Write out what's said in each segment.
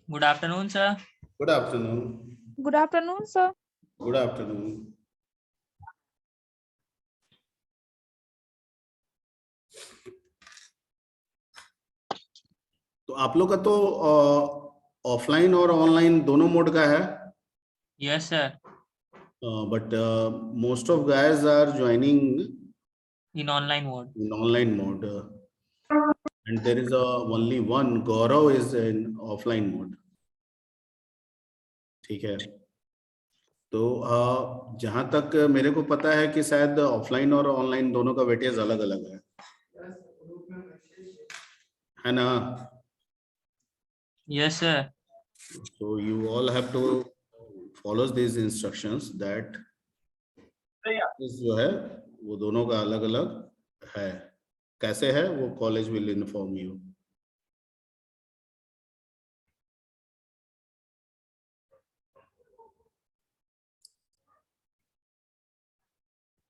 Good afternoon, sir. Good afternoon. Good afternoon, sir. Good afternoon. तो आप लोग का तो ऑफलाइन और ऑनलाइन दोनों मोड का है. Yes, sir. But most of guys are joining In online mode. in online mode. And there is only one, Gaurav is in offline mode. ठीक है. तो जहां तक मेरे को पता है कि शायद ऑफलाइन और ऑनलाइन दोनों का वेटेज अलग अलग है ना? Yes, sir. So you all have to follow these instructions that जो है वो दोनों का अलग अलग है. कैसे है वो कॉलेज विल इन्फॉर्म यू.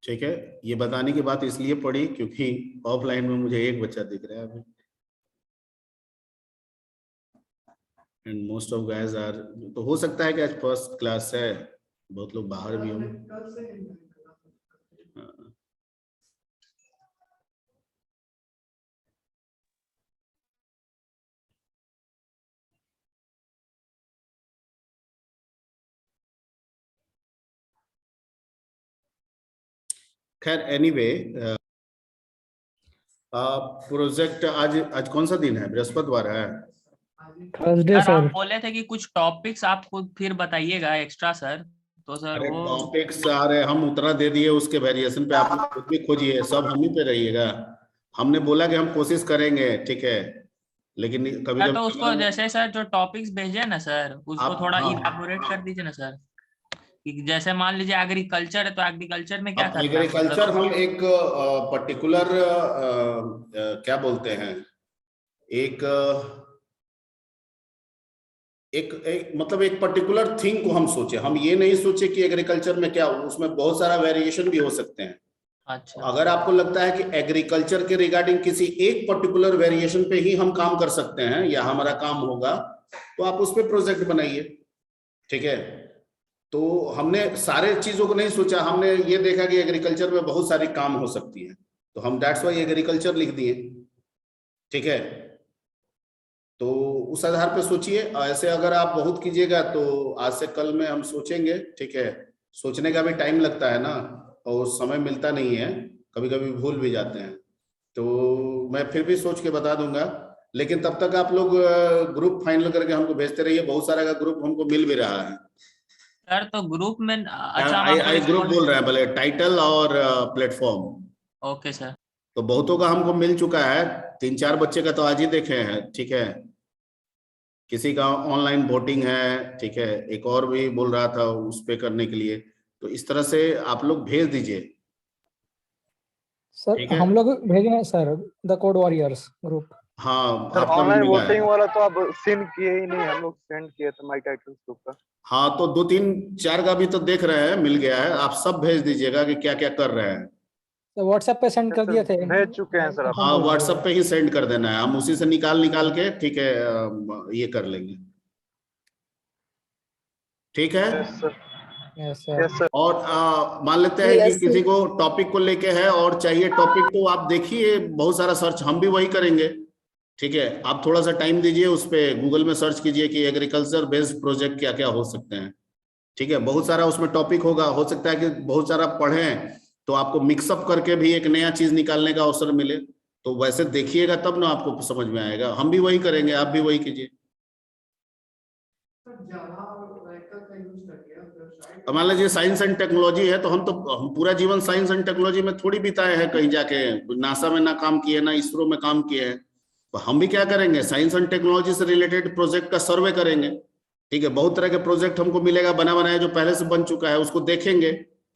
ठीक है. ये बताने की बात इसलिए पड़ी क्योंकि ऑफलाइन में मुझे एक बच्चा दिख रहा है अभी. And most of guys are, तो हो सकता है कि आज फर्स्ट क्लास है, बहुत लोग बाहर भी होंगे. खैर एनीवे, प्रोजेक्ट आज कौन सा दिन है? बृहस्पतिवार है. थर्सडे सर आप सर. बोले थे कि कुछ टॉपिक्स आप खुद फिर बताइएगा एक्स्ट्रा सर. तो सर अरे वो टॉपिक्स आ रहे, हम उतना दे दिए, उसके वेरिएशन पे आप लोग खुद भी खोजिए, सब हम ही पे रहिएगा. हमने बोला कि हम कोशिश करेंगे, ठीक है, लेकिन कभी सर कभी तो उसको जैसे सर जो टॉपिक्स भेजे ना सर उसको आप, थोड़ा हाँ, इलैबोरेट कर दीजिए ना सर. कि जैसे मान लीजिए एग्रीकल्चर है तो एग्रीकल्चर में क्या अब करना है एग्रीकल्चर हम एक पर्टिकुलर क्या बोलते हैं, एक एक मतलब एक पर्टिकुलर थिंग को हम सोचे. हम ये नहीं सोचे कि एग्रीकल्चर में क्या, उसमें बहुत सारा वेरिएशन भी हो सकते हैं. अच्छा. अगर आपको लगता है कि एग्रीकल्चर के रिगार्डिंग किसी एक पर्टिकुलर वेरिएशन पे ही हम काम कर सकते हैं या हमारा काम होगा, तो आप उस पर प्रोजेक्ट बनाइए. ठीक है. तो हमने सारे चीजों को नहीं सोचा, हमने ये देखा कि एग्रीकल्चर में बहुत सारी काम हो सकती है, तो हम दैट्स वाई एग्रीकल्चर लिख दिए. ठीक है. तो उस आधार पे सोचिए. ऐसे अगर आप बहुत कीजिएगा तो आज से कल में हम सोचेंगे. ठीक है. सोचने का भी टाइम लगता है ना, और समय मिलता नहीं है, कभी कभी भूल भी जाते हैं. तो मैं फिर भी सोच के बता दूंगा, लेकिन तब तक आप लोग ग्रुप फाइनल करके हमको भेजते रहिए. बहुत सारा का ग्रुप हमको मिल भी रहा है. सर तो ग्रुप में अच्छा आई ग्रुप बोल रहे हैं, भले टाइटल और प्लेटफॉर्म. Okay sir. तो बहुतों का हमको मिल चुका है. 3-4 बच्चे का तो आज ही देखे हैं. ठीक है. किसी का ऑनलाइन वोटिंग है. ठीक है. एक और भी बोल रहा था उस पे करने के लिए. तो इस तरह से आप लोग भेज दीजिए. सर ठीक है. हम लोग भेजे हैं sir, the code warriors group. हाँ, सर आपका भी ऑनलाइन मिला है. वोटिंग वाला तो अब सेंड किए ही नहीं, हम लोग सेंड किए थे माई टाइटल ग्रुप का. हाँ, तो 2-3-4 का भी तो देख रहे हैं, मिल गया है. आप सब भेज दीजिएगा कि क्या क्या कर रहे हैं. तो व्हाट्सएप पे सेंड कर दिए थे. भेज चुके हैं सर आप. हाँ, व्हाट्सएप पे ही सेंड कर देना है, हम उसी से निकाल निकाल के, ठीक है, ये कर लेंगे. ठीक है. Yes sir. Yes sir. Yes sir. और मान लेते हैं कि Yes, किसी को टॉपिक को लेके है और चाहिए टॉपिक, तो आप देखिए, बहुत सारा सर्च, हम भी वही करेंगे. ठीक है. आप थोड़ा सा टाइम दीजिए, उस पे गूगल में सर्च कीजिए कि एग्रीकल्चर बेस्ड प्रोजेक्ट क्या क्या हो सकते हैं. ठीक है. बहुत सारा उसमें टॉपिक होगा, हो सकता है कि बहुत सारा पढ़ें तो आपको मिक्सअप करके भी एक नया चीज निकालने का अवसर मिले. तो वैसे देखिएगा तब ना आपको समझ में आएगा. हम भी वही करेंगे, आप भी वही कीजिए. मान लीजिए साइंस एंड टेक्नोलॉजी है, तो हम पूरा जीवन साइंस एंड टेक्नोलॉजी में थोड़ी बिताए हैं. कहीं जाके नासा में ना काम किए, ना इसरो में काम किए हैं. तो हम भी क्या करेंगे, साइंस एंड टेक्नोलॉजी से रिलेटेड प्रोजेक्ट का सर्वे करेंगे. ठीक है. बहुत तरह के प्रोजेक्ट हमको मिलेगा बना बनाया, जो पहले से बन चुका है, उसको देखेंगे.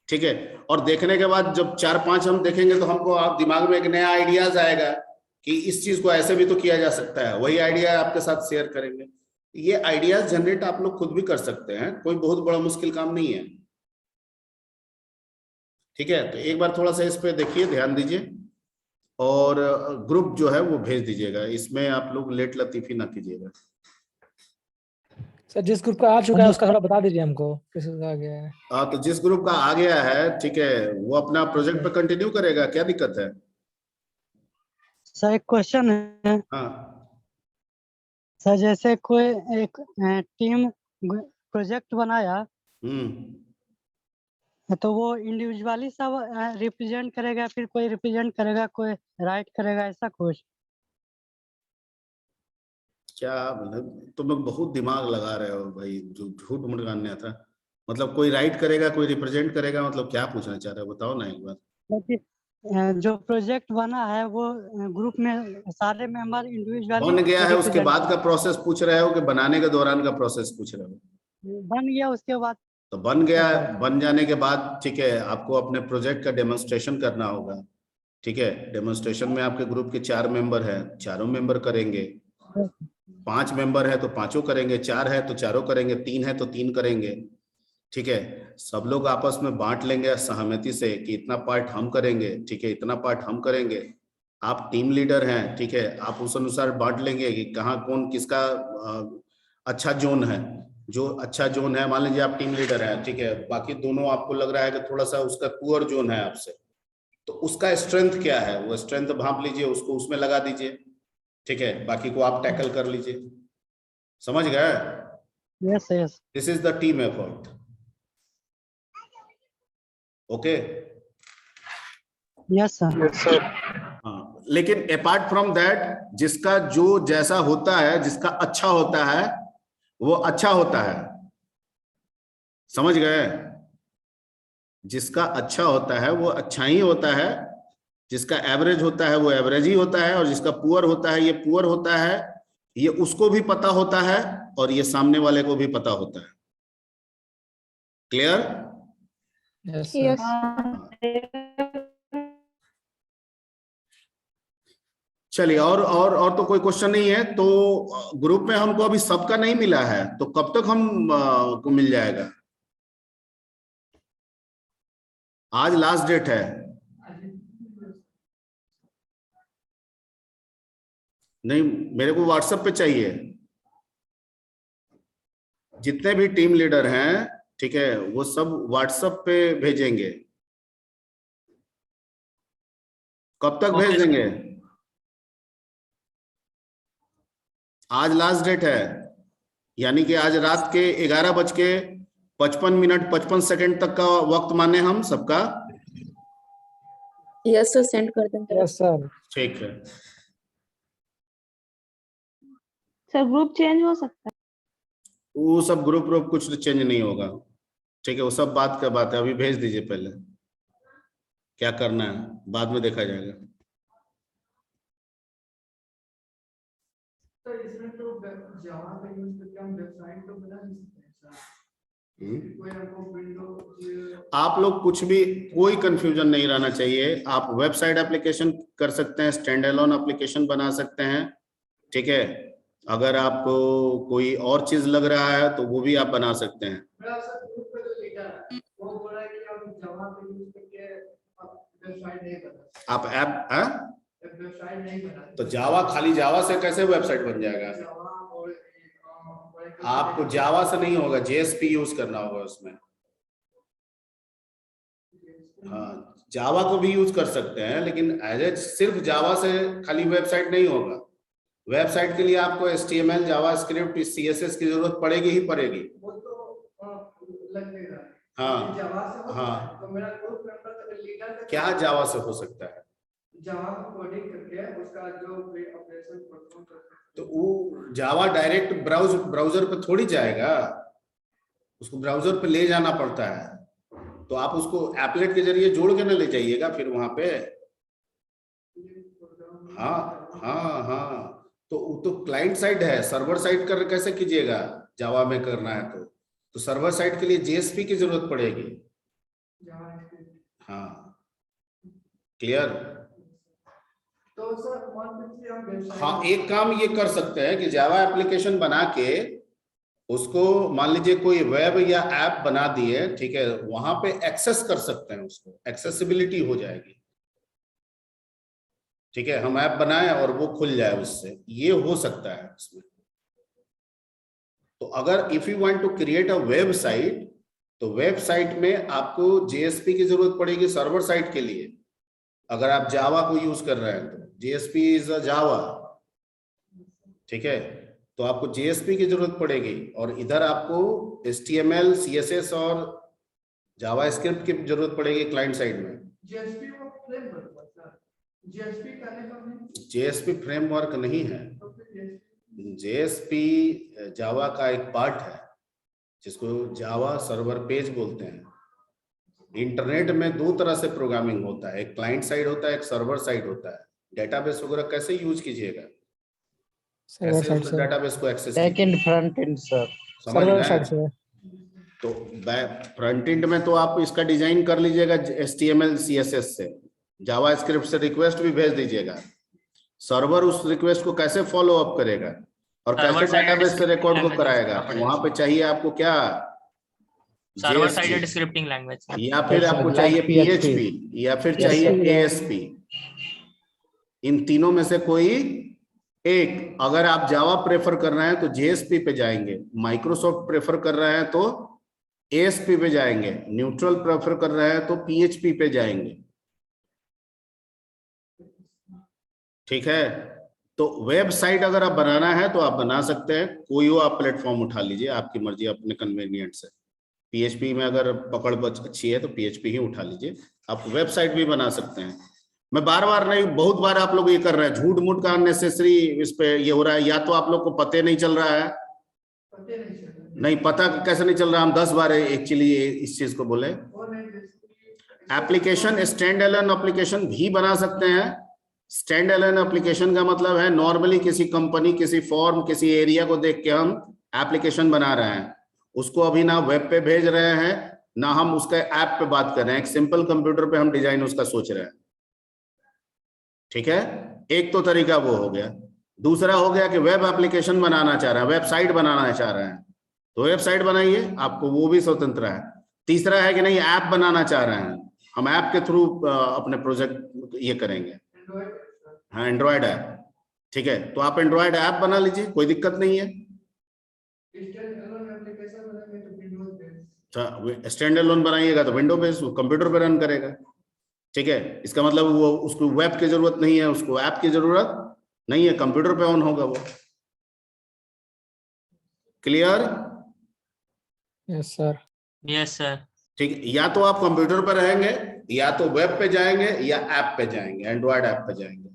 ठीक है. और देखने के बाद जब 4-5 हम देखेंगे तो हमको आप दिमाग में एक नया आइडियाज आएगा कि इस चीज को ऐसे भी तो किया जा सकता है. वही आइडिया आपके साथ शेयर करेंगे. ये आइडियाज जनरेट आप लोग खुद भी कर सकते हैं, कोई बहुत बड़ा मुश्किल काम नहीं है. ठीक है. तो एक बार थोड़ा सा इस पे देखिए, ध्यान दीजिए, और ग्रुप जो है वो भेज दीजिएगा. इसमें आप लोग लेट लतीफी ना कीजिएगा. सर जिस ग्रुप का आ चुका है उसका थोड़ा बता दीजिए हमको किसका आ गया है। हाँ, तो जिस ग्रुप का आ गया है, ठीक है, वो अपना प्रोजेक्ट पे कंटिन्यू करेगा, क्या दिक्कत है? सर एक क्वेश्चन है हाँ सर, जैसे कोई एक टीम प्रोजेक्ट बनाया तो वो इंडिविजुअली सब रिप्रेजेंट करेगा, फिर कोई रिप्रेजेंट करेगा, कोई राइट करेगा, ऐसा कुछ? क्या मतलब, तुम लोग बहुत दिमाग लगा रहे हो भाई, जो झूठ मूठ गाने था। मतलब कोई राइट करेगा, कोई रिप्रेजेंट करेगा, मतलब क्या पूछना चाह रहे हो, बताओ ना एक बार। क्योंकि जो प्रोजेक्ट बना है वो ग्रुप में सारे मेंबर इंडिविजुअली बन गया है उसके बाद का प्रोसेस पूछ रहे हो कि बनाने के दौरान का प्रोसेस पूछ रहे हो? बन गया उसके बाद तो बन गया, बन जाने के बाद ठीक है, आपको अपने प्रोजेक्ट का डेमोन्स्ट्रेशन करना होगा। ठीक है, डेमोन्स्ट्रेशन में आपके ग्रुप के 4 मेंबर हैं, चारों मेंबर करेंगे। 5 मेंबर है तो पांचों करेंगे, 4 है तो चारों करेंगे, 3 है तो 3 करेंगे। ठीक है, सब लोग आपस में बांट लेंगे सहमति से कि इतना पार्ट हम करेंगे, ठीक है, इतना पार्ट हम करेंगे। आप टीम लीडर हैं, ठीक है, आप उस अनुसार बांट लेंगे कि कहाँ कौन किसका अच्छा जोन है। जो अच्छा जोन है, मान लीजिए आप टीम लीडर हैं, ठीक है, बाकी दोनों आपको लग रहा है कि थोड़ा सा उसका पुअर जोन है आपसे, तो उसका स्ट्रेंथ क्या है, वो स्ट्रेंथ भाप लीजिए, उसको उसमें लगा दीजिए। ठीक है, बाकी को आप टैकल कर लीजिए। समझ गए? Yes yes this is the team effort. Okay, yes sir. Yes sir. हाँ, लेकिन अपार्ट फ्रॉम दैट, जिसका जो जैसा होता है, जिसका अच्छा होता है वो अच्छा होता है। समझ गए? जिसका अच्छा होता है वो अच्छा ही होता है, जिसका एवरेज होता है वो एवरेज ही होता है, और जिसका पुअर होता है ये पुअर होता है। ये उसको भी पता होता है और ये सामने वाले को भी पता होता है। क्लियर? Yes Yes. चलिए, और तो कोई क्वेश्चन नहीं है। तो ग्रुप में हमको अभी सबका नहीं मिला है, तो कब तक हम को मिल जाएगा? आज लास्ट डेट है। नहीं, मेरे को व्हाट्सएप पे चाहिए। जितने भी टीम लीडर हैं, ठीक है, वो सब व्हाट्सएप पे भेजेंगे। कब तक भेज देंगे? आज लास्ट डेट है, यानी कि आज रात के 11:55 55 सेकंड तक का वक्त माने हम सबका। यस सर, सेंड कर देंगे। Yes sir. ठीक है, सर ग्रुप चेंज हो सकता है? वो सब ग्रुप कुछ चेंज नहीं होगा। ठीक है, वो सब बात का बात है, अभी भेज दीजिए। पहले क्या करना है बाद में देखा जाएगा। तो इसमें तो जावा का यूज करके हम वेबसाइट तो बना नहीं सकते हैं सर। कोई हमको विंडो, आप लोग कुछ भी, कोई कंफ्यूजन नहीं रहना चाहिए। आप वेबसाइट एप्लीकेशन कर सकते हैं, स्टैंड अलोन एप्लीकेशन बना सकते हैं। ठीक है, अगर आपको कोई और चीज लग रहा है तो वो भी आप बना सकते हैं। मेरा सर ग्रुप पे जो लीडर है वो बोल रहा है कि हम जावा का यूज करके वेबसाइट नहीं बना सकते। आप ऐप वेबसाइट नहीं बना सकते। तो जावा, खाली जावा से कैसे वेबसाइट बन जाएगा? जावा और आपको जावा से नहीं होगा, जेएसपी यूज करना होगा उसमें। हाँ, जावा को भी यूज कर सकते हैं, लेकिन एज ए सिर्फ जावा से खाली वेबसाइट नहीं होगा। वेबसाइट के लिए आपको HTML, जावास्क्रिप्ट, CSS की जरूरत पड़ेगी ही पड़ेगी। वो तो लगेगा। हाँ जावा से हो हाँ, सकता है। तो मेरा ग्रुप मेंबर का लीडर क्या जावा से हो सकता है? जावा को कोडिंग करके उसका जो ऑपरेशन परफॉर्म करता है, तो वो जावा डायरेक्ट ब्राउजर पे थोड़ी जाएगा, उसको ब्राउजर पे ले जाना पड़ता है। तो आप उसको एप्लेट के जरिए जोड़ के ना ले जाइएगा फिर वहां पे। हाँ हाँ हाँ, तो वो तो क्लाइंट साइड है, सर्वर साइड कर कैसे कीजिएगा? जावा में करना है तो सर्वर साइड के लिए JSP की जरूरत पड़ेगी। हाँ, क्लियर? तो सर मान लीजिए हम वेबसाइट, हाँ, एक काम ये कर सकते हैं कि जावा एप्लीकेशन बना के उसको, मान लीजिए कोई वेब या ऐप बना दिए, ठीक है, वहां पे एक्सेस कर सकते हैं, उसको एक्सेसिबिलिटी हो जाएगी। ठीक है, हम ऐप बनाएं और वो खुल जाए उससे, ये हो सकता है उसमें। तो अगर if you want to create a website, तो वेबसाइट में आपको जेएसपी की जरूरत पड़ेगी सर्वर साइड के लिए। अगर आप जावा को यूज कर रहे हैं तो जेएसपी इज अ जावा, ठीक है, तो आपको जेएसपी की जरूरत पड़ेगी। और इधर आपको HTML, CSS और जावास्क्रिप्ट की जरूरत पड़ेगी क्लाइंट साइड में। जेएसपी वो फ्रेमवर्क है सर, जेएसपी कहने का नहीं, जेएसपी फ्रेमवर्क नहीं है, तो फिर जेएसपी जावा का एक पार्ट है जिसको जावा सर्वर पेज बोलते हैं। इंटरनेट में दो तरह से प्रोग्रामिंग होता है, एक क्लाइंट साइड होता है, एक सर्वर साइड होता है। डेटाबेस वगैरह कैसे यूज कीजिएगा, सर्वर कैसे साइड उस से, डेटाबेस को एक्सेस बैक कीजिएगा, एंड फ्रंट एंड सर। समझ सर्वर रहे साइड हैं? से। तो फ्रंट एंड में तो आप इसका डिजाइन कर लीजिएगा HTML CSS से, जावास्क्रिप्ट से रिक्वेस्ट भी भेज दीजिएगा। सर्वर उस रिक्वेस्ट को कैसे फॉलो अप करेगा और Server कैसे side डेटाबेस से रिकॉर्ड को language कराएगा, करना पड़ेगा। वहां पे चाहिए आपको क्या, server JSP, sided scripting language. या फिर आपको like चाहिए PHP, PHP, या फिर चाहिए ASP। इन तीनों में से कोई एक। अगर आप जावा प्रेफर कर रहे हैं तो JSP पे जाएंगे, माइक्रोसॉफ्ट प्रेफर कर रहे हैं तो ASP पे जाएंगे, न्यूट्रल प्रेफर कर रहे हैं तो PHP पे जाएंगे, ठीक है। तो वेबसाइट अगर आप बनाना है तो आप बना सकते हैं, कोई वो आप प्लेटफॉर्म उठा लीजिए, आपकी मर्जी, अपने कन्वीनियंट से। PHP में अगर पकड़ अच्छी है तो PHP ही उठा लीजिए, आप वेबसाइट भी बना सकते हैं। मैं बार बार नहीं, बहुत बार आप लोग ये कर रहे हैं, झूठ मूठ का अननेसेसरी इस पे ये हो रहा है। या तो आप लोग को पते नहीं चल रहा है, पते नहीं चल रहा, नहीं पता कैसे नहीं चल रहा, हम 10 बार एक्चुअली इस चीज को बोले। वो नहीं basically application stand alone application भी बना सकते हैं। स्टैंड एलोन एप्लीकेशन का मतलब है नॉर्मली किसी कंपनी, किसी फॉर्म, किसी एरिया को देख के हम एप्लीकेशन बना रहे हैं, उसको अभी ना वेब पे भेज रहे हैं ना हम उसका ऐप पे बात कर रहे हैं, एक सिंपल कंप्यूटर पे हम डिजाइन उसका सोच रहे हैं, ठीक है। एक तो तरीका वो हो गया। दूसरा हो गया कि वेब एप्लीकेशन बनाना चाह रहे हैं, वेबसाइट बनाना चाह रहे हैं, तो वेबसाइट बनाइए, आपको वो भी स्वतंत्र है। तीसरा है कि नहीं, ऐप बनाना चाह रहे हैं, हम ऐप के थ्रू अपने प्रोजेक्ट ये करेंगे, एंड्रॉइड हाँ एंड्रॉयड ऐप, ठीक है, तो आप एंड्रॉयड ऐप बना लीजिए, कोई दिक्कत नहीं है। स्टैंड अलोन एप्लीकेशन बनाएंगे तो विंडोज बेस्ड, स्टैंड एलोन बनाइएगा तो विंडो बेस्ड कंप्यूटर पे रन करेगा, ठीक है। इसका मतलब वो उसको वेब की जरूरत नहीं है, उसको ऐप की जरूरत नहीं है, कंप्यूटर पे ऑन होगा वो। Clear? Yes sir. Yes sir. ठीक है, या तो आप कंप्यूटर पर रहेंगे, या तो वेब पे जाएंगे, या ऐप पे जाएंगे, एंड्रॉयड ऐप पे जाएंगे,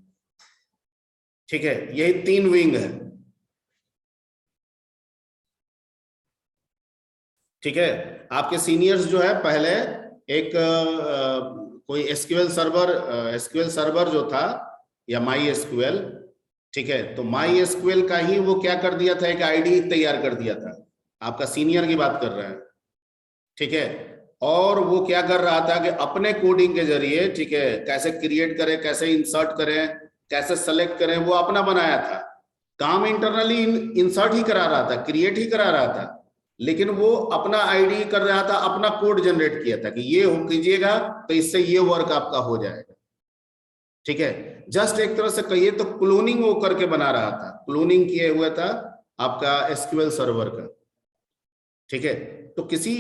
ठीक है। यही 3 विंग है, ठीक है। आपके सीनियर्स जो है पहले एक कोई एसक्यूएल सर्वर जो था, या माई एसक्यूएल, ठीक है, तो माई एसक्यूएल का ही वो क्या कर दिया था, एक आईडी तैयार कर दिया था। आपका सीनियर की बात कर रहे हैं, ठीक है। और वो क्या कर रहा था कि अपने कोडिंग के जरिए, ठीक है, कैसे क्रिएट करें, कैसे इंसर्ट करें, कैसे सेलेक्ट करें, वो अपना बनाया था। काम इंटरनली इंसर्ट ही करा रहा था, क्रिएट ही करा रहा था, लेकिन वो अपना आईडी कर रहा था, अपना कोड जनरेट किया था कि ये हो कीजिएगा तो इससे ये वर्क आपका हो जाएगा, ठीक है। जस्ट एक तरह से कहिए तो क्लोनिंग वो करके बना रहा था, क्लोनिंग किए हुआ था आपका एसक्यूएल सर्वर का, ठीक है। तो किसी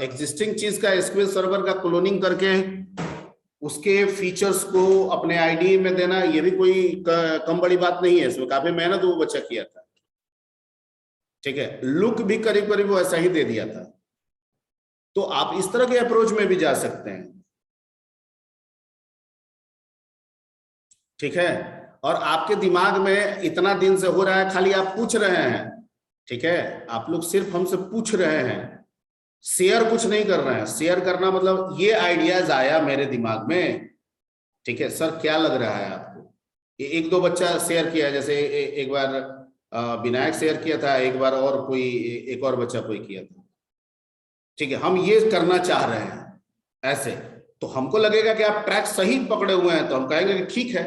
एग्जिस्टिंग चीज का एसक्यूएल सर्वर का क्लोनिंग करके उसके फीचर्स को अपने आईडी में देना, ये भी कोई कम बड़ी बात नहीं है, इसमें काफी मेहनत वो बच्चा किया था, ठीक है। लुक भी करीब करीब वो ऐसा ही दे दिया था। तो आप इस तरह के अप्रोच में भी जा सकते हैं, ठीक है। और आपके दिमाग में इतना दिन से हो रहा है, खाली आप पूछ रहे हैं, ठीक है, आप लोग सिर्फ हमसे पूछ रहे हैं, शेयर कुछ नहीं कर रहे हैं। शेयर करना मतलब ये आइडियाज आया मेरे दिमाग में, ठीक है सर, क्या लग रहा है आपको। ये 1-2 बच्चा शेयर किया, जैसे एक बार विनायक शेयर किया था, एक बार और कोई एक और बच्चा कोई किया था, ठीक है। हम ये करना चाह रहे हैं ऐसे, तो हमको लगेगा कि आप ट्रैक सही पकड़े हुए हैं, तो हम कहेंगे कि ठीक है।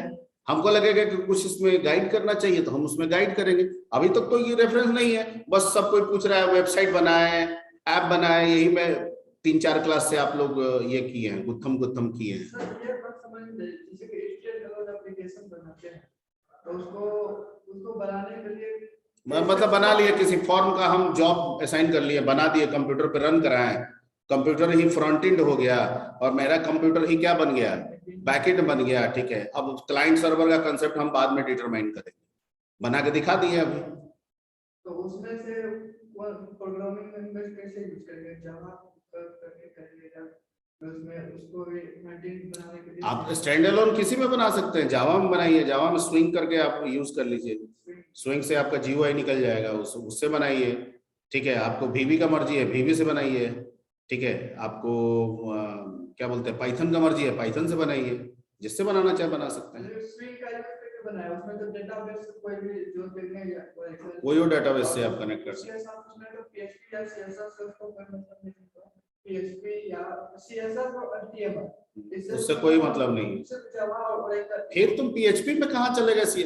हमको लगेगा कि कुछ इसमें गाइड करना चाहिए, तो हम उसमें गाइड करेंगे। अभी तक तो ये रेफरेंस नहीं है, बस सब कोई पूछ रहा है, वेबसाइट बनाए, ऐप बनाए, यही में 3-4 क्लास से आप लोग ये किए हैं, गुत्थम किए हैं। सर ये बात समझ में, जैसे कि स्टैंड अलोन एप्लीकेशन बनाते हैं तो उसको बनाने के लिए मतलब बना लिए, किसी फॉर्म का हम जॉब असाइन कर लिए, बना दिए, कंप्यूटर पे रन कराएं, कंप्यूटर ही फ्रंट एंड हो गया और मेरा कंप्यूटर ही क्या बन गया, बैकएंड बन गया। ठीक है, अब क्लाइंट सर्वर का कंसेप्ट हम बाद में डिटरमाइन करेंगे, बना के दिखा दिए अभी। तो उसमें से वो प्रोग्रामिंग लैंग्वेज कैसे यूज करेंगे, जावा करके करिएगा उसमें उसको भी मेंटेन बनाने के लिए आप स्टैंड अलोन किसी में बना सकते हैं, जावा में बनाइए, जावा में स्विंग करके आप यूज कर लीजिए, स्विंग से आपका जीयूआई निकल जाएगा, उससे बनाइए। ठीक है, आपको वीवी का मर्जी है वीवी से बनाइए। ठीक है, आपको क्या बोलते हैं पाइथन का मर्जी है पाइथन से बनाइए, जिससे बनाना चाहे बना सकते हैं। स्विंग का यूज करके बनाया उसमें तो डेटाबेस कोई भी जो देखने या कोई और डेटाबेस से आप कनेक्ट कर सकते हैं। उसके साथ उसमें तो PHP या CSS से उसको कोई मतलब नहीं होता, PHP या CSS और HTML उससे कोई मतलब नहीं। सिर्फ जावा और एक फिर तुम PHP में कहाँ चलेगा सी,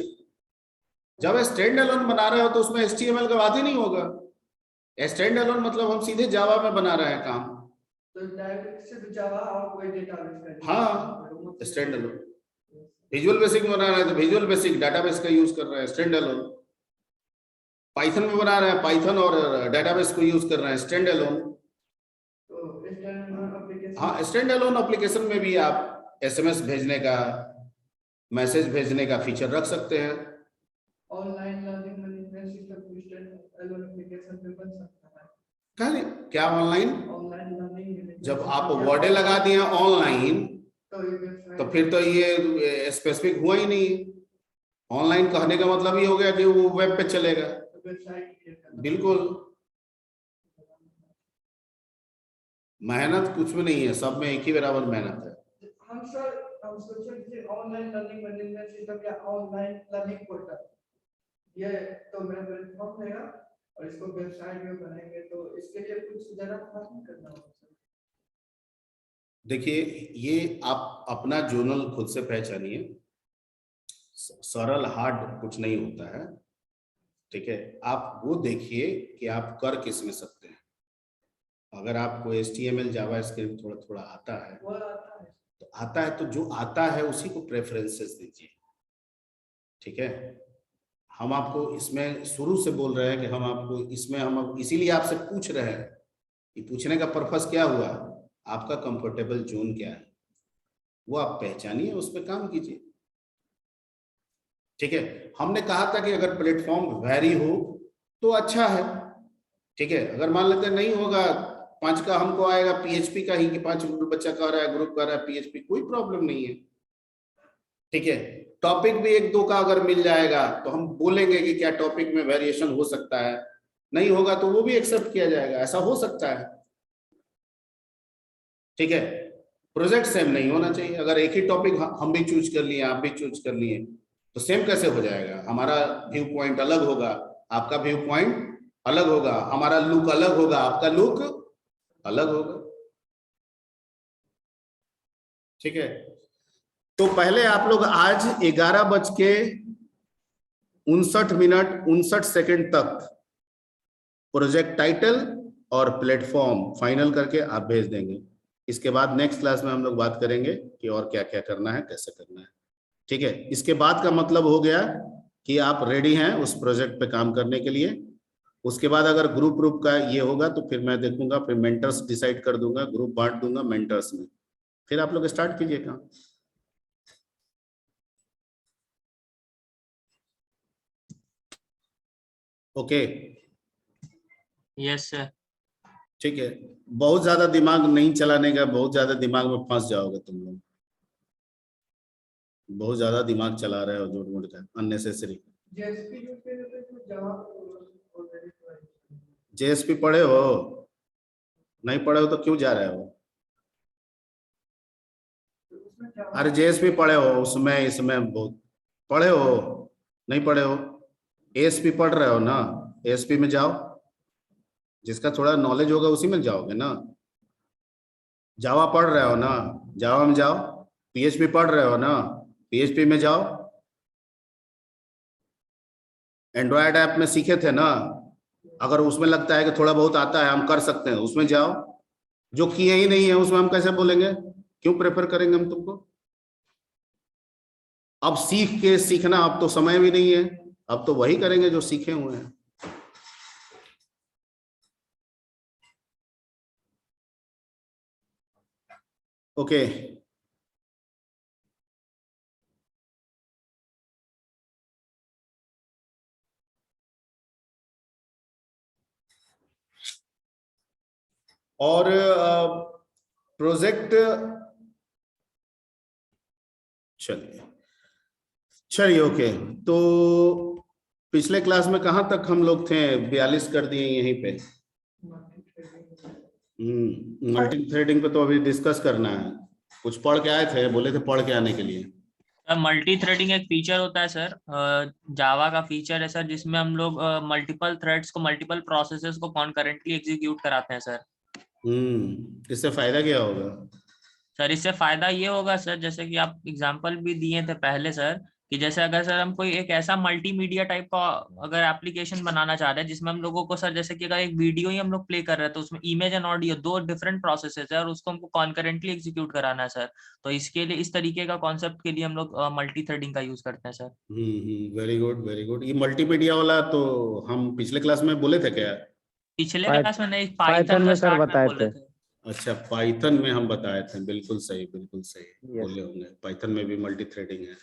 जब स्टैंड अलोन बना रहे हो तो उसमें HTML का बात ही नहीं होगा। स्टैंड अलोन मतलब हम सीधे जावा में बना रहे हैं काम। तो डायरेक्ट सिर्फ जावा और कोई डेटाबेस का हाँ, स्टैंड अलोन। विजुअल बेसिक में बना रहे हैं तो विजुअल बेसिक डाटाबेस का यूज कर रहे हैं, स्टैंड अलोन। पाइथन में बना रहे हैं पाइथन और डाटाबेस को यूज कर रहे हैं, स्टैंड अलोन। तो स्टैंड एप्लीकेशन हाँ, स्टैंड अलोन एप्लीकेशन में भी आप SMS भेजने का, मैसेज भेजने का फीचर रख सकते हैं। Online learning management system stand alone application पे बन सकता है। क्या ऑनलाइन, ऑनलाइन लर्निंग जब आप वर्डे लगा दिए ऑनलाइन तो ये वेबसाइट तो फिर तो ये स्पेसिफिक हुआ ही नहीं। ऑनलाइन कहने का मतलब ये हो गया कि वो वेब पे चलेगा। वेबसाइट क्रिएट करना। बिल्कुल, मेहनत कुछ भी नहीं है, सब में एक ही बराबर मेहनत है। हम सोचे कि ऑनलाइन लर्निंग मैनेजमेंट सिस्टम या ऑनलाइन लर्निंग पोर्टल, ये तो मेरा प्लेटफॉर्म रहेगा और इसको वेबसाइट में बनाएंगे, तो इसके लिए कुछ ज्यादा खास नहीं करना होगा। देखिए, ये आप अपना जोनल खुद से पहचानिए, सरल हार्ड कुछ नहीं होता है। ठीक है, आप वो देखिए कि आप कर किस में सकते हैं। अगर आपको HTML जावास्क्रिप्ट थोड़ा थोड़ा आता है वो आता है तो आता है, तो जो आता है उसी को प्रेफरेंसेस दीजिए। ठीक है, हम आपको इसमें शुरू से बोल रहे हैं कि हम आपको इसमें हम इसीलिए आपसे पूछ रहे हैं कि पूछने का पर्पस क्या हुआ, आपका कंफर्टेबल जोन क्या है, वो आप पहचानिए, उस पर काम कीजिए। ठीक है, हमने कहा था कि अगर प्लेटफॉर्म वैरी हो तो अच्छा है। ठीक है, अगर मान लेते नहीं होगा 5 का हमको आएगा PHP का ही कि 5 बच्चा कर रहा है, ग्रुप कर रहा है PHP, कोई प्रॉब्लम नहीं है। ठीक है, टॉपिक भी 1-2 का अगर मिल जाएगा तो हम बोलेंगे कि क्या टॉपिक में वेरिएशन हो सकता है, नहीं होगा तो वो भी एक्सेप्ट किया जाएगा, ऐसा हो सकता है। ठीक है, प्रोजेक्ट सेम नहीं होना चाहिए। अगर एक ही टॉपिक हम भी चूज कर लिए, आप भी चूज कर लिए, तो सेम कैसे हो जाएगा? हमारा व्यू पॉइंट अलग होगा, आपका व्यू पॉइंट अलग होगा, हमारा लुक अलग होगा, आपका लुक अलग होगा। ठीक है, तो पहले आप लोग आज 11:59 तक प्रोजेक्ट टाइटल और प्लेटफॉर्म फाइनल करके आप भेज देंगे। इसके बाद नेक्स्ट क्लास में हम लोग बात करेंगे कि और क्या क्या करना है, कैसे करना है। ठीक है, इसके बाद का मतलब हो गया कि आप रेडी हैं उस प्रोजेक्ट पे काम करने के लिए। उसके बाद अगर ग्रुप का ये होगा तो फिर मैं देखूंगा, फिर मेंटर्स डिसाइड कर दूंगा, ग्रुप बांट दूंगा मेंटर्स में, फिर आप लोग स्टार्ट कीजिए काम। Okay, yes sir. ठीक है, बहुत ज्यादा दिमाग नहीं चलाने का, बहुत ज्यादा दिमाग में फंस जाओगे तुम लोग, बहुत ज्यादा दिमाग चला रहे हो झूठ मूठ का अननेसेसरी। JSP यूज करते तो जावा ऑलरेडी JSP पढ़े हो? नहीं पढ़े हो तो क्यों जा रहे हो? उसमें जावा अरे JSP पढ़े हो, उसमें इसमें बहुत पढ़े हो, नहीं पढ़े हो? ASP पढ़ रहे हो ना, ASP में जाओ, जिसका थोड़ा नॉलेज होगा उसी में जाओगे ना। जावा पढ़ रहे हो ना, जावा में जाओ। PHP पढ़ रहे हो ना, PHP में जाओ। एंड्रॉयड ऐप में सीखे थे ना, अगर उसमें लगता है कि थोड़ा बहुत आता है, हम कर सकते हैं, उसमें जाओ। जो किए ही नहीं है उसमें हम कैसे बोलेंगे, क्यों प्रेफर करेंगे हम तुमको? अब सीख के सीखना, अब तो समय भी नहीं है, अब तो वही करेंगे जो सीखे हुए हैं। ओके, और प्रोजेक्ट, चलिए चलिए ओके। तो पिछले क्लास में कहाँ तक हम लोग थे? 42 कर दिए यहीं पे। मल्टी थ्रेडिंग पे तो अभी डिस्कस करना है। कुछ पढ़ के आए थे, बोले थे पढ़ के आने के लिए। मल्टी थ्रेडिंग एक फीचर होता है सर, जावा का फीचर है सर, जिसमें हम लोग मल्टीपल थ्रेड्स को, मल्टीपल प्रोसेसेस को कॉन्करेंटली एग्जीक्यूट कराते हैं सर। इससे फायदा क्या होगा? सर इससे फायदा ये होगा सर, जैसे कि आप एग्जांपल भी दिए थे पहले सर, कि जैसे अगर सर हम कोई एक ऐसा मल्टीमीडिया टाइप का अगर एप्लीकेशन बनाना चाह रहे हैं जिसमें हम लोगों को सर, जैसे कि अगर एक वीडियो ही हम लोग प्ले कर रहे हैं तो उसमें इमेज एंड ऑडियो दो डिफरेंट प्रोसेसेस है और उसको हमको कॉन्करेंटली एग्जीक्यूट कराना है सर। तो इसके लिए, इस तरीके का कॉन्सेप्ट के लिए हम लोग मल्टी थ्रेडिंग का यूज करते हैं sir. Very good very good. ये मल्टीमीडिया वाला तो हम पिछले क्लास में बोले थे क्या? पिछले क्लास में नहीं, पाइथन पाइथन में में सर स्टार्ट में बताए बोले थे। थे। अच्छा, पाइथन में हम बताए थे, बिल्कुल सही बिल्कुल सही। Yes. बोले होंगे पाइथन में भी मल्टी थ्रेडिंग है,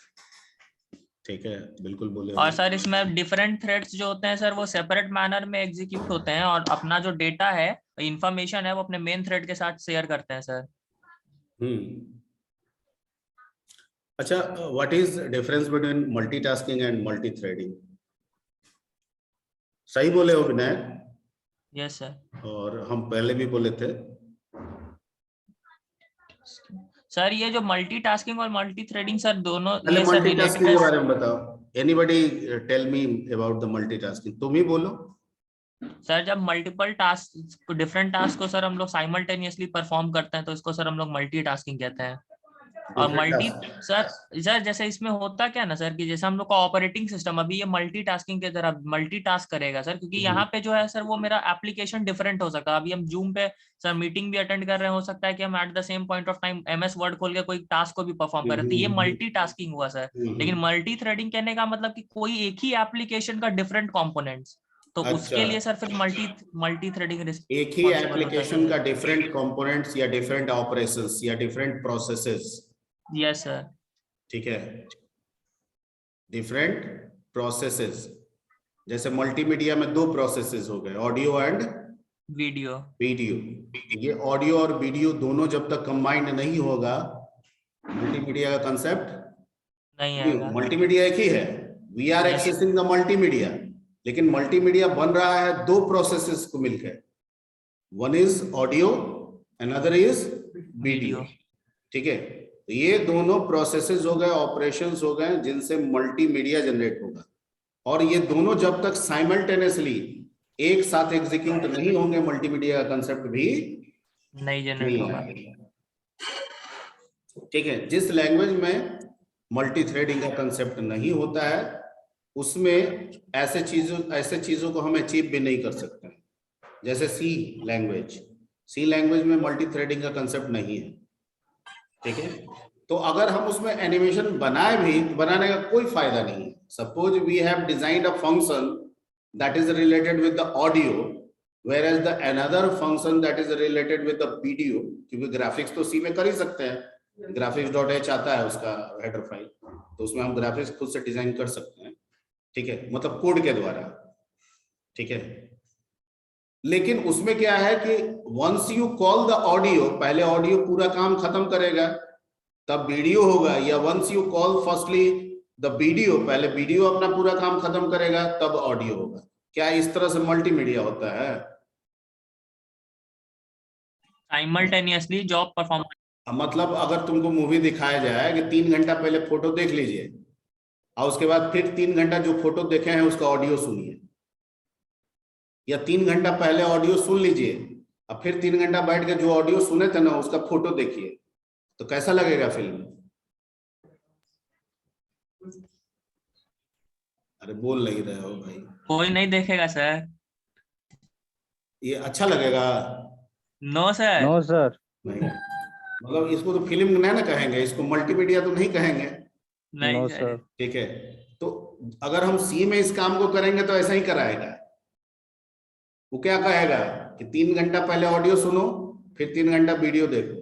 ठीक है, बिल्कुल बोले और होंगे। सर इसमें डिफरेंट थ्रेड्स जो होते हैं सर, वो सेपरेट मैनर में एग्जीक्यूट होते हैं और अपना जो डेटा है, इंफॉर्मेशन है, वो अपने मेन थ्रेड के साथ शेयर करते हैं सर। अच्छा, what is difference between multitasking and multi threading? सही बोले हो विनायक? Yes sir. और हम पहले भी बोले थे। सर ये जो मल्टीटास्किंग और मल्टी थ्रेडिंग सर, दोनों पहले ये सर मल्टीटास्किंग रिलेटेड के है। बारे में बताओ। Anybody tell me about the multitasking? तुम ही बोलो। सर जब मल्टीपल टास्क, डिफरेंट टास्क को सर हम लोग साइमल्टेनियसली परफॉर्म करते हैं तो इसको सर हम लोग मल्टीटास्किंग कहते हैं। और मल्टी सर जैसे इसमें होता क्या ना सर, कि जैसे हम लोग का ऑपरेटिंग सिस्टम अभी ये मल्टीटास्किंग की तरह मल्टीटास्क करेगा सर, क्योंकि यहाँ पे जो है सर वो मेरा एप्लीकेशन डिफरेंट हो सकता है। अभी हम जूम पे सर मीटिंग भी अटेंड कर रहे हैं, हो सकता है कि हम at the same point of time MS word खोल के कोई टास्क को भी परफॉर्म कर रहे हैं, तो ये मल्टीटास्किंग हुआ सर। लेकिन मल्टी थ्रेडिंग कहने का मतलब कि कोई एक ही एप्लीकेशन का डिफरेंट कॉम्पोनेंट्स, तो अच्छा। उसके लिए सर फिर मल्टी थ्रेडिंग एक ही एप्लीकेशन का डिफरेंट कंपोनेंट्स या डिफरेंट ऑपरेशंस या डिफरेंट प्रोसेसेस। Yes sir. ठीक है, डिफरेंट प्रोसेसेस। जैसे मल्टीमीडिया में दो प्रोसेसेस हो गए, ऑडियो एंड वीडियो। ये ऑडियो और वीडियो दोनों जब तक कंबाइंड नहीं होगा, मल्टीमीडिया का कंसेप्ट नहीं आएगा। मल्टीमीडिया एक ही है, we are accessing the multimedia, लेकिन मल्टीमीडिया बन रहा है दो प्रोसेसेस को मिलकर। One is audio, another is video. ठीक है, तो ये दोनों प्रोसेसेस हो गए, ऑपरेशंस हो गए, जिनसे मल्टीमीडिया जनरेट होगा। और ये दोनों जब तक साइमल्टेनियसली एक साथ एग्जीक्यूट नहीं होंगे, मल्टीमीडिया का कंसेप्ट भी नहीं जनरेट होगा। ठीक है, जिस लैंग्वेज में मल्टी थ्रेडिंग का कंसेप्ट नहीं होता है, उसमें ऐसे चीजों को हम अचीव भी नहीं कर सकते। जैसे सी लैंग्वेज में मल्टी थ्रेडिंग का कंसेप्ट नहीं है। ठीक है, तो अगर हम उसमें एनिमेशन बनाए भी, बनाने का कोई फायदा नहीं है। Suppose we have designed a function that is related with the audio, whereas the another function that is related with the video, क्योंकि ग्राफिक्स तो सी में कर ही सकते हैं, graphics.h आता है उसका हेडर फाइल, तो उसमें हम ग्राफिक्स खुद से डिजाइन कर सकते हैं। ठीक है, मतलब कोड के द्वारा। ठीक है, लेकिन उसमें क्या है कि once you call the audio, पहले ऑडियो पूरा काम खत्म करेगा तब वीडियो होगा, या once you call firstly the video, पहले वीडियो अपना पूरा काम खत्म करेगा तब ऑडियो होगा। क्या इस तरह से मल्टीमीडिया होता है? Simultaneously job perform. मतलब अगर तुमको मूवी दिखाया जाए कि 3 घंटा पहले फोटो देख लीजिए और उसके बाद फिर 3 घंटा जो फोटो देखे हैं उसका ऑडियो सुनिए, या 3 घंटा पहले ऑडियो सुन लीजिए और फिर 3 घंटा बैठ के जो ऑडियो सुने थे ना उसका फोटो देखिए, तो कैसा लगेगा फिल्म? अरे बोल नहीं रहे हो भाई। कोई नहीं देखेगा सर। ये अच्छा लगेगा? No sir. No sir. नहीं, मतलब इसको तो फिल्म नहीं ना कहेंगे, इसको मल्टीमीडिया तो नहीं कहेंगे। नहीं नो सर। सर। ठीक है, तो अगर हम सी में इस काम को करेंगे तो ऐसा ही कराएगा। वो क्या कहेगा कि 3 घंटा पहले ऑडियो सुनो फिर 3 घंटा वीडियो देखो,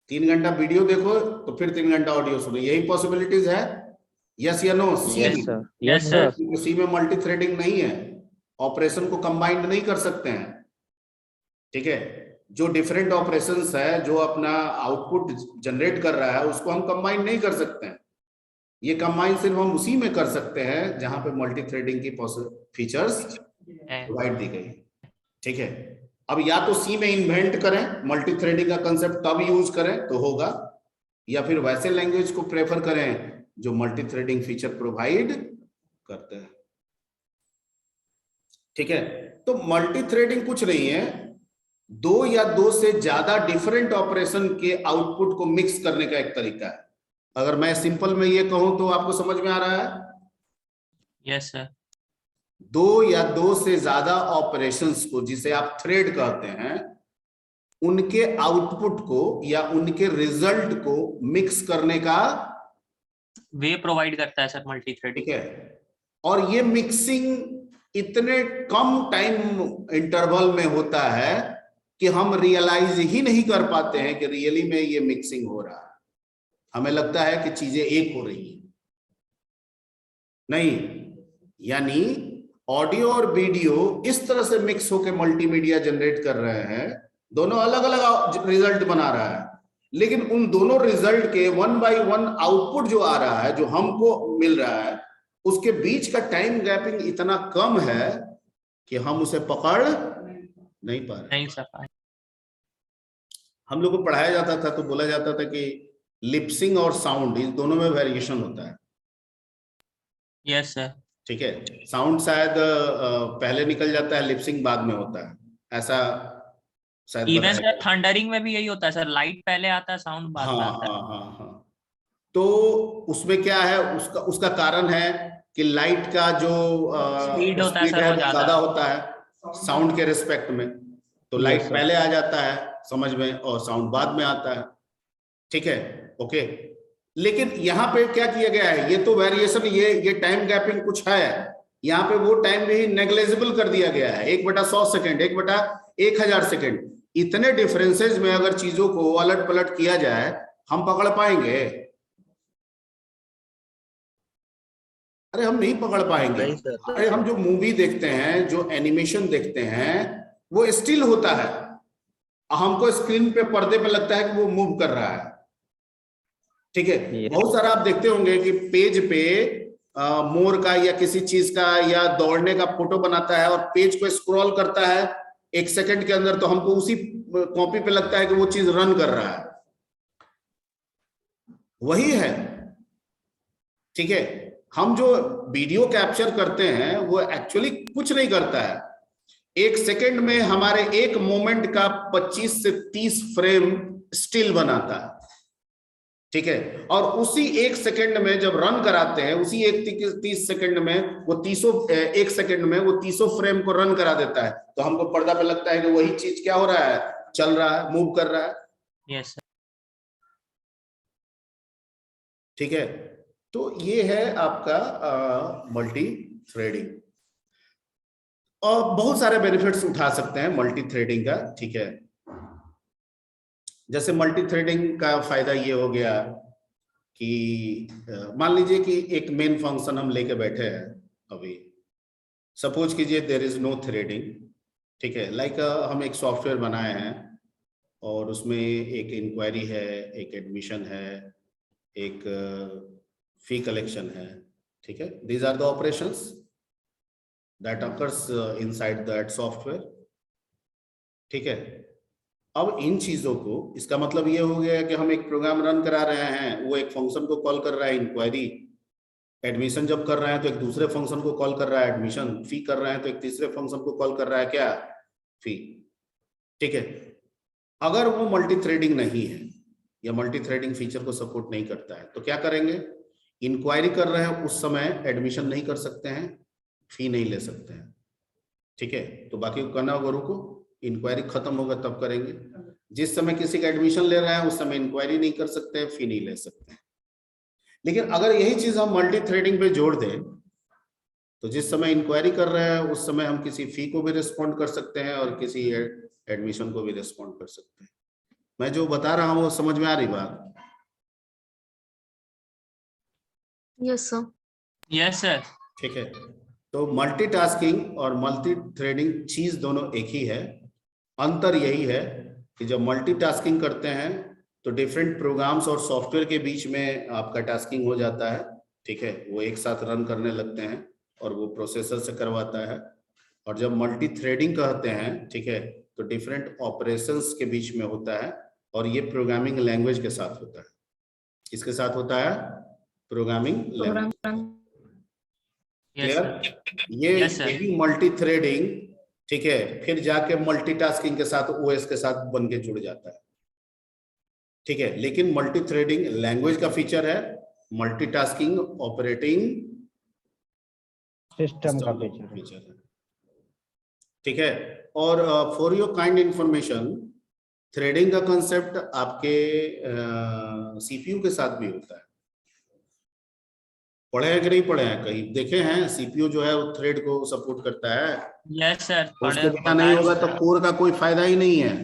3 घंटा वीडियो देखो तो फिर 3 घंटा ऑडियो सुनो, यही पॉसिबिलिटीज है? यस या नो? सी Yes, में, सर यस सर। क्योंकि सी में मल्टी थ्रेडिंग नहीं है, ऑपरेशन को कंबाइंड नहीं कर सकते हैं, ठीक है? जो डिफरेंट ऑपरेशंस है, जो अपना आउटपुट जनरेट कर रहा है, उसको हम कंबाइन नहीं कर सकते हैं। ये कंबाइन सिर्फ हम उसी में कर सकते हैं जहां पे मल्टी थ्रेडिंग की फीचर्स प्रोवाइड दी गई, ठीक है? अब या तो सी में इन्वेंट करें, मल्टी थ्रेडिंग का कंसेप्ट तब यूज करें तो होगा, या फिर वैसे लैंग्वेज को प्रेफर करें जो मल्टी थ्रेडिंग फीचर प्रोवाइड करते हैं, ठीक है? तो मल्टी थ्रेडिंग कुछ नहीं है, 2 या 2 से ज्यादा डिफरेंट ऑपरेशन के आउटपुट को मिक्स करने का एक तरीका है। अगर मैं सिंपल में ये कहूं तो आपको समझ में आ रहा है? Yes sir. 2 या 2 से ज्यादा ऑपरेशंस को, जिसे आप थ्रेड कहते हैं, उनके आउटपुट को या उनके रिजल्ट को मिक्स करने का वे प्रोवाइड करता है सर मल्टी थ्रेडिंग, ठीक है? और ये मिक्सिंग इतने कम टाइम इंटरवल में होता है कि हम रियलाइज ही नहीं कर पाते हैं कि रियली में ये मिक्सिंग हो रहा है। हमें लगता है कि चीजें एक हो रही हैं, नहीं। यानी ऑडियो और वीडियो इस तरह से मिक्स होकर मल्टीमीडिया जनरेट कर रहे हैं, दोनों अलग अलग रिजल्ट बना रहा है, लेकिन उन दोनों रिजल्ट के 1 बाय 1 आउटपुट जो आ रहा है, जो हमको मिल रहा है, उसके बीच का टाइम गैपिंग इतना कम है कि हम उसे पकड़ नहीं पा रहे। नहीं सर। हम लोग को पढ़ाया जाता था तो बोला जाता था कि लिपसिंग और साउंड, इस दोनों में वेरिएशन होता है। Yes sir. ठीक है, साउंड शायद पहले निकल जाता है, लिपसिंग बाद में होता है, ऐसा शायद इवन बताया सर थंडरिंग में भी यही होता है सर, लाइट पहले आता है, साउंड बाद में आता है। हाँ। तो उसमें क्या है, उसका कारण है कि लाइट का जो स्पीड होता है स्पीड सर है वो वो ज्यादा होता है साउंड के रिस्पेक्ट में, तो लाइट पहले आ जाता है समझ में और साउंड बाद में आता है, ठीक है? ओके, लेकिन यहाँ पे क्या किया गया है, ये तो वेरिएशन, ये टाइम गैपिंग कुछ है, यहाँ पे वो टाइम भी नेग्लेजिबल कर दिया गया है, 1/100 सेकेंड, 1/1000 सेकेंड। इतने डिफरेंसेस में अगर चीजों को अलट पलट किया जाए, हम पकड़ पाएंगे? अरे हम नहीं पकड़ पाएंगे। अरे हम जो मूवी देखते हैं, जो एनिमेशन देखते हैं, वो स्टिल होता है, हमको स्क्रीन पे, पर्दे पे लगता है कि वो मूव कर रहा है, ठीक है? बहुत सारा आप देखते होंगे कि पेज पे मोर का या किसी चीज का या दौड़ने का फोटो बनाता है और पेज को स्क्रॉल करता है 1 सेकंड के अंदर, तो हमको उसी कॉपी पे लगता है कि वो चीज रन कर रहा है। वही है, ठीक है? हम जो वीडियो कैप्चर करते हैं वो एक्चुअली कुछ नहीं करता है, 1 सेकंड में हमारे एक मोमेंट का 25 से 30 फ्रेम स्टिल बनाता है, ठीक है? और उसी 1 सेकंड में जब रन कराते हैं, उसी 30 सेकंड में वो 1 सेकंड में वो 300 फ्रेम को रन करा देता है, तो हमको पर्दा पे लगता है कि वही चीज क्या हो रहा है, चल रहा है, मूव कर रहा है। Yes sir. ठीक है, तो ये है आपका मल्टी थ्रेडिंग, और बहुत सारे बेनिफिट्स उठा सकते हैं मल्टी थ्रेडिंग का, ठीक है? जैसे मल्टी थ्रेडिंग का फायदा ये हो गया कि मान लीजिए कि एक मेन फंक्शन हम लेके बैठे हैं, अभी सपोज कीजिए देयर इज नो थ्रेडिंग, ठीक है? लाइक हम एक सॉफ्टवेयर बनाए हैं और उसमें एक इंक्वायरी है, एक एडमिशन है, एक फी कलेक्शन है, ठीक है? These are the operations that occurs inside that software, ठीक है? अब इन चीजों को, इसका मतलब ये हो गया कि हम एक प्रोग्राम रन करा रहे हैं, वो एक फंक्शन को कॉल कर रहा है इंक्वायरी, एडमिशन जब कर रहे हैं तो एक दूसरे फंक्शन को कॉल कर रहा है एडमिशन, फी कर रहे हैं तो एक तीसरे फंक्शन को कॉल कर रहा है क्या, फी, ठीक है? अगर वो मल्टी थ्रेडिंग नहीं है या मल्टी थ्रेडिंग फीचर को सपोर्ट नहीं करता है, तो क्या करेंगे? इंक्वायरी कर रहे हैं उस समय एडमिशन नहीं कर सकते हैं, फी नहीं ले सकते हैं, ठीक है? तो बाकी को करना होगा, रुको, इंक्वायरी खत्म होगा तब करेंगे। जिस समय किसी का एडमिशन ले रहे हैं उस समय इंक्वायरी नहीं कर सकते हैं, फी नहीं ले सकते हैं। लेकिन अगर यही चीज हम मल्टी थ्रेडिंग पे जोड़ दें, तो जिस समय इंक्वायरी कर रहे हैं उस समय हम किसी फी को भी रिस्पॉन्ड कर सकते हैं और किसी एडमिशन को भी रिस्पॉन्ड कर सकते हैं, मैं जो बता रहा हूँ वो समझ में आ रही बात? Yes sir. Yes sir. ठीक है, तो मल्टीटास्किंग और मल्टी थ्रेडिंग चीज दोनों एक ही है। अंतर यही है कि जब मल्टीटास्किंग करते हैं तो डिफरेंट प्रोग्राम्स और सॉफ्टवेयर के बीच में आपका टास्किंग हो जाता है। ठीक है, वो एक साथ रन करने लगते हैं और वो प्रोसेसर से करवाता है। और जब मल्टी थ्रेडिंग कहते हैं, ठीक है, तो डिफरेंट ऑपरेशंस के बीच में होता है और ये प्रोग्रामिंग लैंग्वेज के साथ होता है। किसके साथ होता है? Programming language. Yes clear? Sir. ये Yes, sir. यही मल्टी थ्रेडिंग, ठीक है, फिर जाके मल्टीटास्किंग के साथ ओएस के साथ बन के जुड़ जाता है। ठीक है, लेकिन मल्टी थ्रेडिंग लैंग्वेज का फीचर है, मल्टीटास्किंग ऑपरेटिंग सिस्टम का फीचर है। ठीक है, और for your kind information, threading का कंसेप्ट आपके सीपीयू के साथ भी होता है। पढ़े हैं कि नहीं पढ़े हैं? कहीं देखे हैं? सीपीयू जो है वो थ्रेड को सपोर्ट करता है। Yes sir. उसके बिना नहीं होगा तो कोर का कोई फायदा ही नहीं है।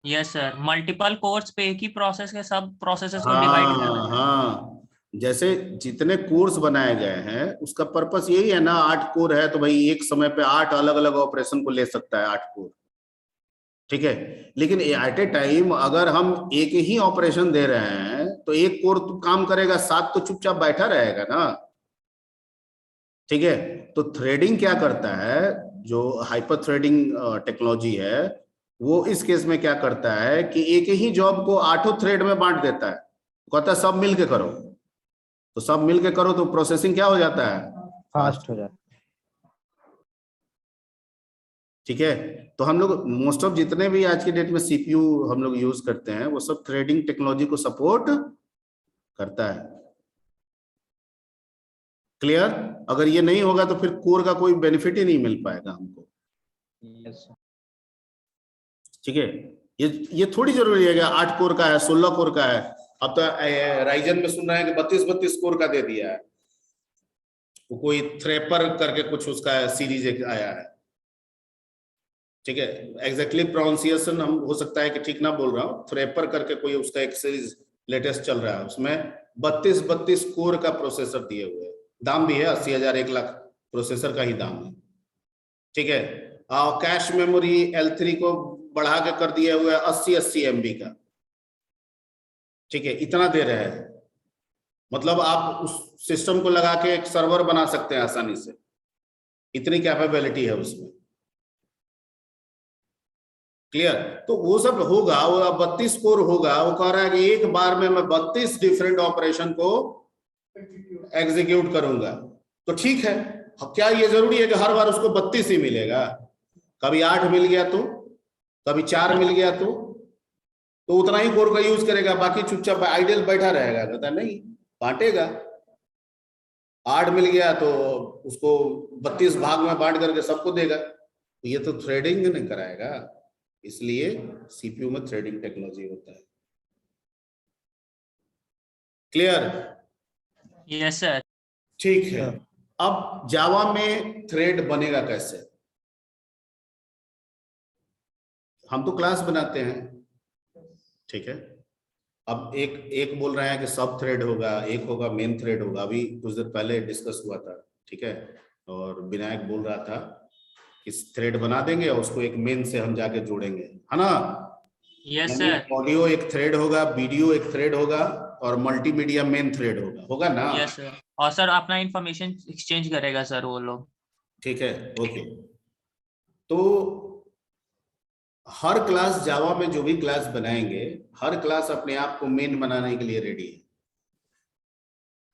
यस सर, मल्टीपल कोर्स पे एक ही प्रोसेस के सब प्रोसेसेस को डिवाइड करना है। हाँ, जैसे जितने कोर्स बनाए गए हैं उसका पर्पस यही है ना। 8 कोर है तो भाई एक समय पे 8 अलग अलग ऑपरेशन को ले सकता है 8 कोर। ठीक है, लेकिन एट ए टाइम अगर हम एक ही ऑपरेशन दे रहे हैं तो एक कोर तो काम करेगा, 7 तो चुपचाप बैठा रहेगा ना। ठीक है, तो थ्रेडिंग क्या करता है, जो हाइपर थ्रेडिंग टेक्नोलॉजी है, वो इस केस में क्या करता है कि एक ही जॉब को 8 थ्रेड में बांट देता है। कहता है सब मिलके करो, तो सब मिलके करो तो प्रोसेसिंग क्या हो जाता है? फास्ट हो जाता है। ठीक है, तो हम लोग मोस्ट ऑफ जितने भी आज के डेट में सीपीयू हम लोग यूज करते हैं वो सब थ्रेडिंग टेक्नोलॉजी को सपोर्ट करता है। क्लियर? अगर ये नहीं होगा तो फिर कोर का कोई बेनिफिट ही नहीं मिल पाएगा हमको। ठीक है, ये थोड़ी जरूरी है कि 8 कोर का है, 16 कोर का है। अब तो राइजन में सुन रहे हैं कि 32 कोर का दे दिया है। वो कोई थ्रेपर करके कुछ उसका सीरीज एक आया है। ठीक है, एग्जैक्टली प्रोनाउंसिएशन हम हो सकता है कि ठीक ना बोल रहा हूँ, थ्रेपर करके कोई उसका एक सीरीज लेटेस्ट चल रहा है। उसमें 32 कोर का प्रोसेसर दिए हुए हैं। दाम भी है 80,000 1 लाख प्रोसेसर का ही दाम है। ठीक है, और कैश मेमोरी L3 को बढ़ा के कर दिए हुए 80 MB का। ठीक है, इतना दे रहे हैं, मतलब आप उस सिस्टम को लगा के एक सर्वर बना सकते हैं आसानी से, इतनी कैपेबिलिटी है उसमें। क्लियर? तो वो सब होगा, वो 32 कोर होगा। वो कह रहा है कि एक बार में मैं 32 डिफरेंट ऑपरेशन को एग्जीक्यूट करूंगा। तो ठीक है, क्या ये जरूरी है कि हर बार उसको 32 ही मिलेगा? कभी 8 मिल गया तो, कभी 4 मिल गया तो उतना ही कोर का यूज करेगा, बाकी चुपचाप आइडियल बैठा रहेगा। कहता नहीं, बांटेगा। 8 मिल गया तो उसको 32 भाग में बांट करके सबको देगा। तो ये तो थ्रेडिंग नहीं कराएगा, इसलिए सीपीयू में थ्रेडिंग टेक्नोलॉजी होता है। क्लियर? Yes sir. ठीक है, अब जावा में थ्रेड बनेगा कैसे? हम तो क्लास बनाते हैं, ठीक है। अब एक बोल रहे हैं कि सब थ्रेड होगा, एक होगा मेन थ्रेड होगा। अभी कुछ देर पहले डिस्कस हुआ था, ठीक है, और विनायक बोल रहा था कि थ्रेड बना देंगे और उसको एक मेन से हम जाके जोड़ेंगे, है ना? Yes sir. ऑडियो एक थ्रेड होगा, वीडियो एक थ्रेड होगा और मल्टीमीडिया मेन थ्रेड होगा ना? Yes sir. और सर अपना इंफॉर्मेशन एक्सचेंज करेगा सर वो लोग। ठीक है, ओके। तो हर क्लास जावा में जो भी क्लास बनाएंगे, हर क्लास अपने आप को मेन बनाने के लिए रेडी है।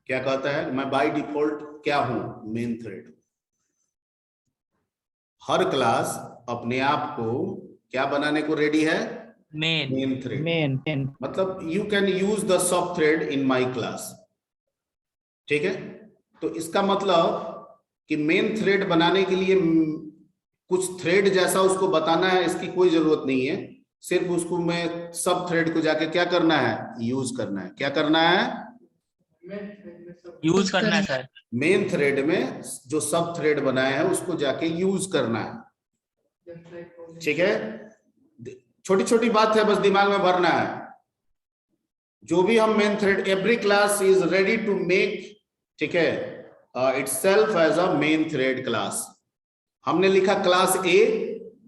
क्या कहता है? मैं बाय डिफॉल्ट क्या हूं? Main thread. हर क्लास अपने आप को क्या बनाने को रेडी है? Main thread. मेन मतलब you can use the sub thread in my class. ठीक है, तो इसका मतलब कि मेन थ्रेड बनाने के लिए कुछ थ्रेड जैसा उसको बताना है, इसकी कोई जरूरत नहीं है। सिर्फ उसको मैं सब थ्रेड को जाके क्या करना है? यूज करना है। क्या करना है? यूज करना है सर। मेन थ्रेड में जो सब थ्रेड बनाए हैं उसको जाके यूज करना है। ठीक है, छोटी छोटी बात है, बस दिमाग में भरना है। जो भी हम main thread, every class is ready to make, ठीक है, itself as a main thread class. हमने लिखा class A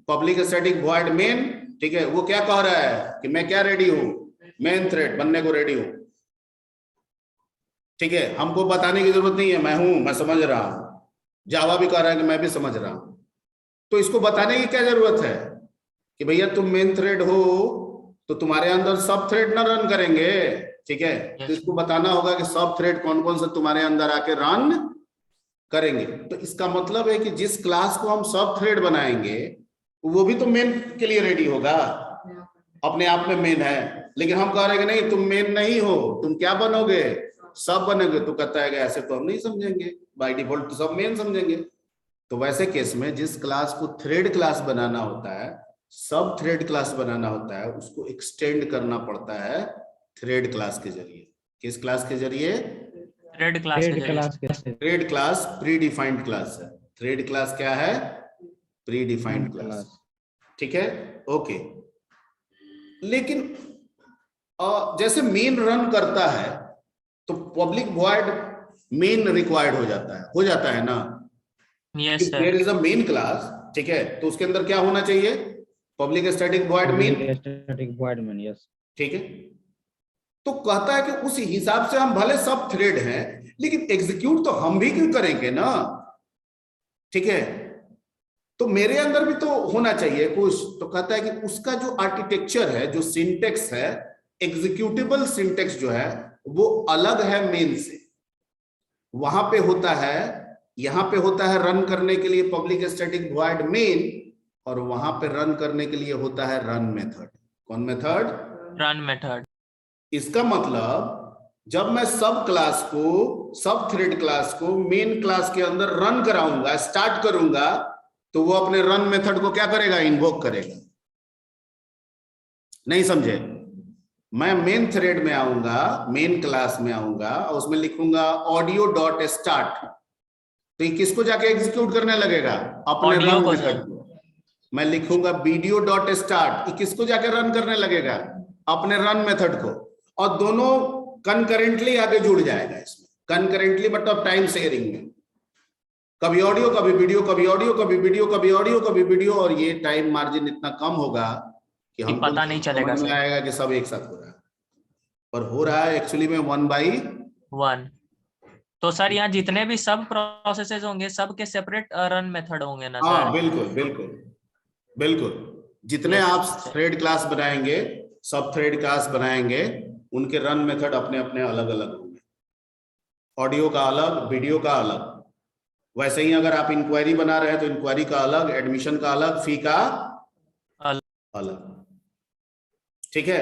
public static void main, ठीक है, वो क्या कह रहा है कि मैं क्या रेडी हूं, मेन थ्रेड बनने को रेडी हूं, ठीक है। हमको बताने की जरूरत नहीं है, मैं हूं, मैं समझ रहा हूं। जावा भी कह रहा है कि मैं भी समझ रहा हूं। तो इसको बताने की क्या जरूरत है कि भैया तुम मेन थ्रेड हो तो तुम्हारे अंदर सब थ्रेड ना रन करेंगे, ठीक है। तो इसको बताना होगा कि सब थ्रेड कौन कौन से तुम्हारे अंदर आके रन करेंगे। तो इसका मतलब है कि जिस क्लास को हम सब थ्रेड बनाएंगे वो भी तो मेन के लिए रेडी होगा, अपने आप में मेन है। लेकिन हम कह रहे हैं कि नहीं तुम मेन नहीं हो, तुम क्या बनोगे, सब बनोगे। तो कहता है कि ऐसे तो हम नहीं समझेंगे, बाय डिफॉल्ट तो सब मेन समझेंगे। तो वैसे केस में जिस क्लास को थ्रेड क्लास बनाना होता है, सब थ्रेड क्लास बनाना होता है, उसको एक्सटेंड करना पड़ता है थ्रेड क्लास के जरिए। किस क्लास के जरिए, थ्रेड क्लास के जरिए। Thread class pre defined class है। थ्रेड क्लास क्या है, प्री डिफाइंड क्लास, ठीक है, ओके। लेकिन जैसे मेन रन करता है तो पब्लिक वॉइड मेन रिक्वायर्ड हो जाता है ना। Yes sir. There is a main class, ठीक है, तो उसके अंदर क्या होना चाहिए, public static void main, yes, ठीक है। तो कहता है कि उस हिसाब से हम भले सब थ्रेड हैं लेकिन एग्जीक्यूट तो हम भी क्यों करेंगे ना, ठीक है। तो मेरे अंदर भी तो होना चाहिए कुछ। तो कहता है कि उसका जो आर्किटेक्चर है, जो सिंटेक्स है, एग्जीक्यूटेबल सिंटेक्स जो है वो अलग है मेन से। वहां पे होता है, यहां पे होता है रन करने के लिए पब्लिक स्टैटिक वॉइड मेन, और वहां पे रन करने के लिए होता है रन मेथड। कौन मेथड, रन मेथड। इसका मतलब जब मैं सब क्लास को, सब थ्रेड क्लास को मेन क्लास के अंदर रन कराऊंगा, स्टार्ट करूंगा, तो वो अपने रन मेथड को क्या करेगा, इन्वोक करेगा। नहीं समझे, मैं मेन थ्रेड में आऊंगा, मेन क्लास में आऊंगा और उसमें लिखूंगा ऑडियो डॉट स्टार्ट, तो ये किसको जाके एग्जीक्यूट करने लगेगा, अपने ऑडियो रन को मेथड को। मैं लिखूंगा वीडियो डॉट स्टार्ट, ये किसको जाके रन करने लगेगा, अपने रन मेथड को। और दोनों कंकरेंटली आगे जुड़ जाएगा इसमें, कंकरेंटली मतलब टाइम शेयरिंग में, कभी ऑडियो कभी वीडियो, कभी ऑडियो कभी वीडियो, कभी ऑडियो कभी वीडियो। और ये टाइम मार्जिन इतना कम होगा कि हमको पता नहीं चलेगा समझ में आएगा कि सब एक साथ हो रहा है, पर हो रहा है एक्चुअली में 1 by 1। तो सर यहाँ जितने भी सब प्रोसेसेस होंगे सब के सेपरेट रन मेथड होंगे ना हाँ सर? बिल्कुल बिल्कुल बिल्कुल, जितने आप थ्रेड क्लास बनाएंगे, सब थ्रेड क्लास बनाएंगे, उनके रन मेथड अपने अपने अलग अलग होंगे। ऑडियो का अलग, वीडियो का अलग। वैसे ही अगर आप इंक्वायरी बना रहे हैं तो इंक्वायरी का अलग, एडमिशन का अलग, फी का अलग, ठीक है।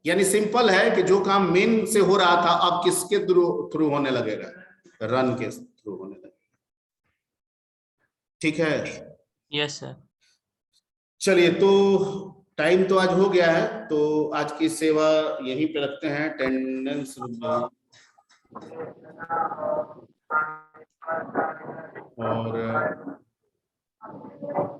यानी सिंपल है कि जो काम मेन से हो रहा था अब किसके थ्रू होने लगेगा, रन के थ्रू होने लगेगा, ठीक है। Yes sir. चलिए, तो टाइम तो आज हो गया है, तो आज की सेवा यहीं पे रखते हैं। अटेंडेंस और